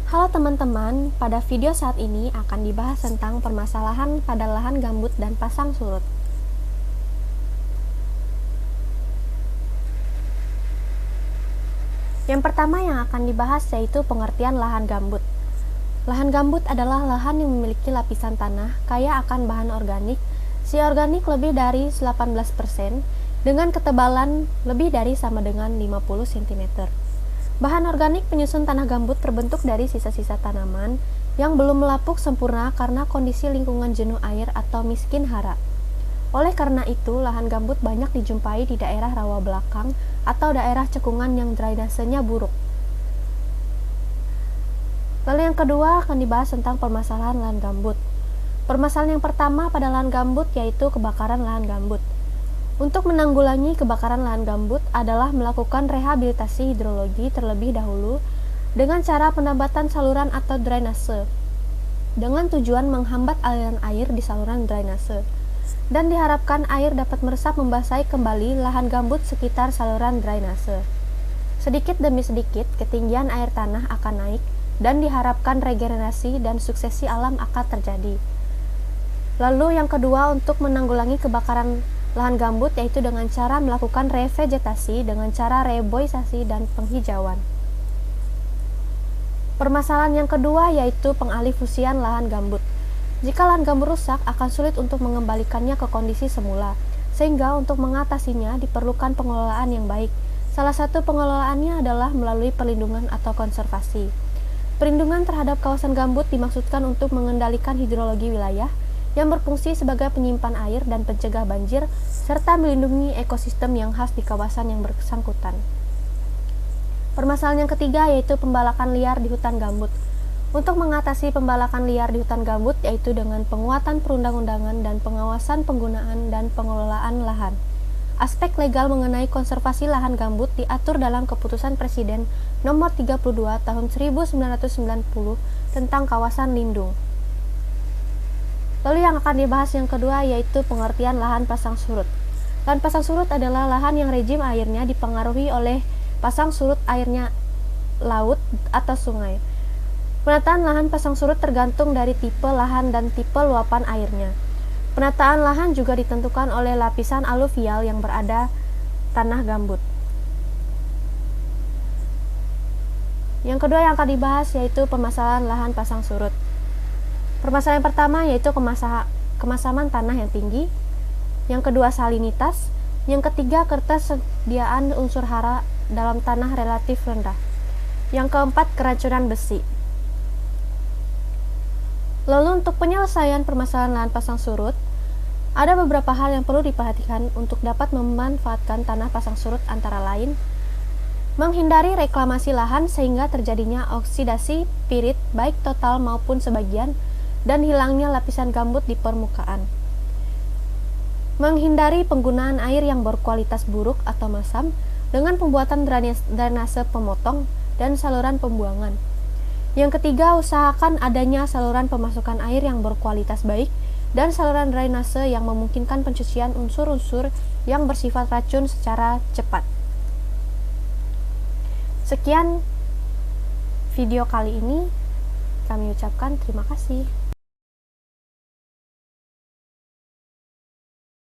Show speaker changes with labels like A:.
A: Halo teman-teman, pada video saat ini akan dibahas tentang permasalahan pada lahan gambut dan pasang surut. Yang pertama yang akan dibahas yaitu pengertian lahan gambut. Lahan gambut adalah lahan yang memiliki lapisan tanah kaya akan bahan organik, si organik lebih dari 18%, dengan ketebalan lebih dari sama dengan 50 cm. Bahan organik penyusun tanah gambut terbentuk dari sisa-sisa tanaman yang belum melapuk sempurna karena kondisi lingkungan jenuh air atau miskin hara. Oleh karena itu, lahan gambut banyak dijumpai di daerah rawa belakang atau daerah cekungan yang drainasenya buruk. Lalu yang kedua akan dibahas tentang permasalahan lahan gambut. Permasalahan yang pertama pada lahan gambut yaitu kebakaran lahan gambut. Untuk menanggulangi kebakaran lahan gambut adalah melakukan rehabilitasi hidrologi terlebih dahulu dengan cara penambatan saluran atau drainase, dengan tujuan menghambat aliran air di saluran drainase, dan diharapkan air dapat meresap membasahi kembali lahan gambut sekitar saluran drainase. Sedikit demi sedikit, ketinggian air tanah akan naik, dan diharapkan regenerasi dan suksesi alam akan terjadi. Lalu yang kedua, untuk menanggulangi kebakaran lahan gambut yaitu dengan cara melakukan revegetasi dengan cara reboisasi dan penghijauan. Permasalahan yang kedua yaitu pengalifusian lahan gambut. Jika lahan gambut rusak, akan sulit untuk mengembalikannya ke kondisi semula, sehingga untuk mengatasinya diperlukan pengelolaan yang baik. Salah satu pengelolaannya adalah melalui perlindungan atau konservasi. Perlindungan terhadap kawasan gambut dimaksudkan untuk mengendalikan hidrologi wilayah, yang berfungsi sebagai penyimpan air dan pencegah banjir, serta melindungi ekosistem yang khas di kawasan yang bersangkutan. Permasalahan yang ketiga yaitu pembalakan liar di hutan gambut. Untuk mengatasi pembalakan liar di hutan gambut yaitu dengan penguatan perundang-undangan dan pengawasan penggunaan dan pengelolaan lahan. Aspek legal mengenai konservasi lahan gambut diatur dalam Keputusan Presiden Nomor 32 Tahun 1990 tentang kawasan lindung. Lalu yang akan dibahas yang kedua yaitu pengertian lahan pasang surut. Lahan pasang surut adalah lahan yang rejim airnya dipengaruhi oleh pasang surut airnya laut atau sungai. Penataan lahan pasang surut tergantung dari tipe lahan dan tipe luapan airnya. Penataan lahan juga ditentukan oleh lapisan aluvial yang berada tanah gambut. Yang kedua yang akan dibahas yaitu permasalahan lahan pasang surut. Permasalahan pertama yaitu kemasaman tanah yang tinggi, yang kedua salinitas, yang ketiga ketersediaan unsur hara dalam tanah relatif rendah, yang keempat keracunan besi. Lalu untuk penyelesaian permasalahan lahan pasang surut, ada beberapa hal yang perlu diperhatikan untuk dapat memanfaatkan tanah pasang surut antara lain, menghindari reklamasi lahan sehingga terjadinya oksidasi pirit baik total maupun sebagian, dan hilangnya lapisan gambut di permukaan. Menghindari penggunaan air yang berkualitas buruk atau masam dengan pembuatan drainase pemotong dan saluran pembuangan. Yang ketiga, usahakan adanya saluran pemasukan air yang berkualitas baik dan saluran drainase yang memungkinkan pencucian unsur-unsur yang bersifat racun secara cepat. Sekian video kali ini, kami ucapkan terima kasih.